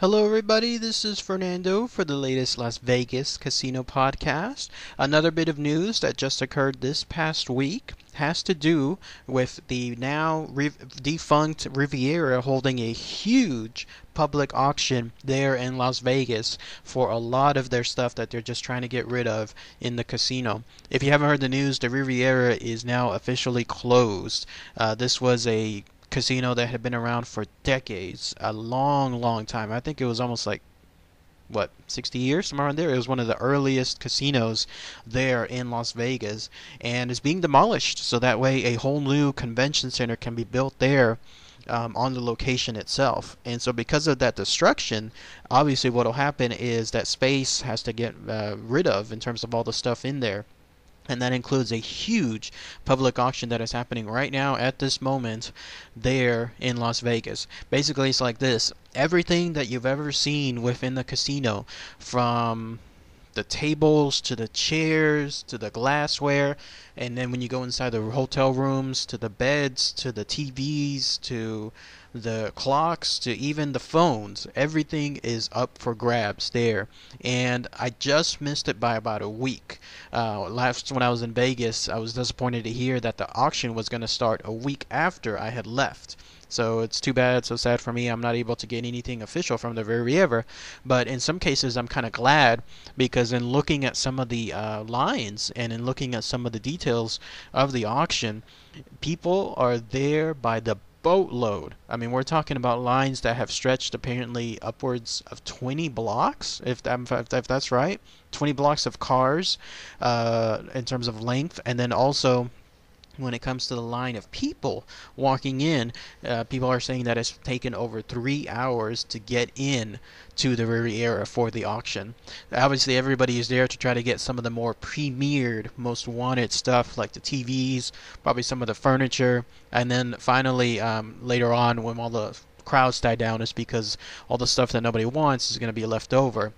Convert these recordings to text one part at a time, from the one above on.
Hello, everybody. This is Fernando for the latest Las Vegas Casino podcast. Another bit of news that just occurred this past week has to do with the now defunct Riviera holding a huge public auction there in Las Vegas for a lot of their stuff that they're just trying to get rid of in the casino. If you haven't heard the news, the Riviera is now officially closed. This was a casino that had been around for decades, a long, long time. I think it was almost like, what, 60 years, somewhere around there. It was one of the earliest casinos there in Las Vegas, and it's being demolished so that way a whole new convention center can be built there. On the location itself. And so because of that destruction, obviously what will happen is that space has to get rid of in terms of all the stuff in there. And that includes a huge public auction that is happening right now at this moment there in Las Vegas. Basically, it's like this. Everything that you've ever seen within the casino, from the tables to the chairs to the glassware, and then when you go inside the hotel rooms, to the beds, to the TVs, to the clocks, to even the phones, everything is up for grabs there. And I just missed it by about a week. Last when I was in Vegas, I was disappointed to hear that the auction was going to start a week after I had left. So it's too bad, so sad for me. I'm not able to get anything official from the Riviera. But in some cases, I'm kind of glad, because in looking at some of the lines and in looking at some of the details of the auction, people are there by the boatload. I mean, we're talking about lines that have stretched apparently upwards of 20 blocks, if that's right. 20 blocks of cars in terms of length, and then also when it comes to the line of people walking in, people are saying that it's taken over 3 hours to get in to the Riviera for the auction. Obviously, everybody is there to try to get some of the more premiered, most wanted stuff, like the TVs, probably some of the furniture, and then finally, later on, when all the crowds die down, is because all the stuff that nobody wants is going to be left over.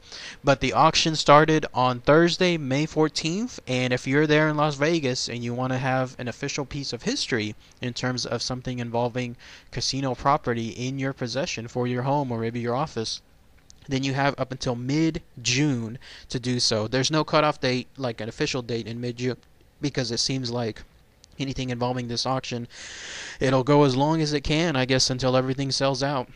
But the auction started on Thursday, May 14th, and if you're there in Las Vegas and you want to have an official piece of history in terms of something involving casino property in your possession for your home or maybe your office, then you have up until mid-June to do so. There's no cutoff date, like an official date in mid-June, because it seems like anything involving this auction, it'll go as long as it can, I guess, until everything sells out.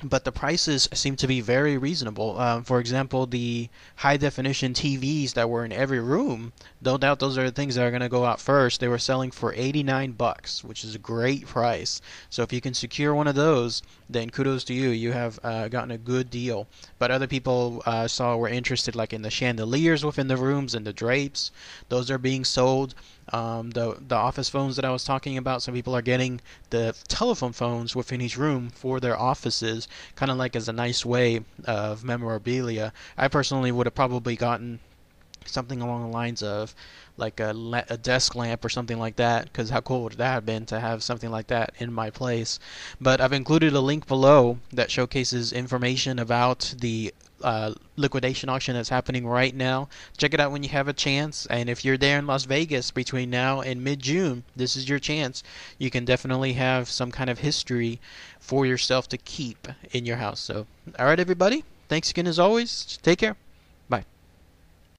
But the prices seem to be very reasonable. For example, the high definition TVs that were in every room, no doubt those are the things that are going to go out first. They were selling for $89, which is a great price. So if you can secure one of those, then kudos to you. You have gotten a good deal. But other people saw were interested, like in the chandeliers within the rooms and the drapes. Those are being sold. The office phones that I was talking about, some people are getting the telephone phones within each room for their offices, kind of like as a nice way of memorabilia. I personally would have probably gotten something along the lines of like a desk lamp or something like that, because how cool would that have been to have something like that in my place. But I've included a link below that showcases information about the liquidation auction that's happening right now. Check it out when you have a chance, and if you're there in Las Vegas between now and mid-June, this is your chance. You can definitely have some kind of history for yourself to keep in your house. So, alright everybody, thanks again as always. Take care.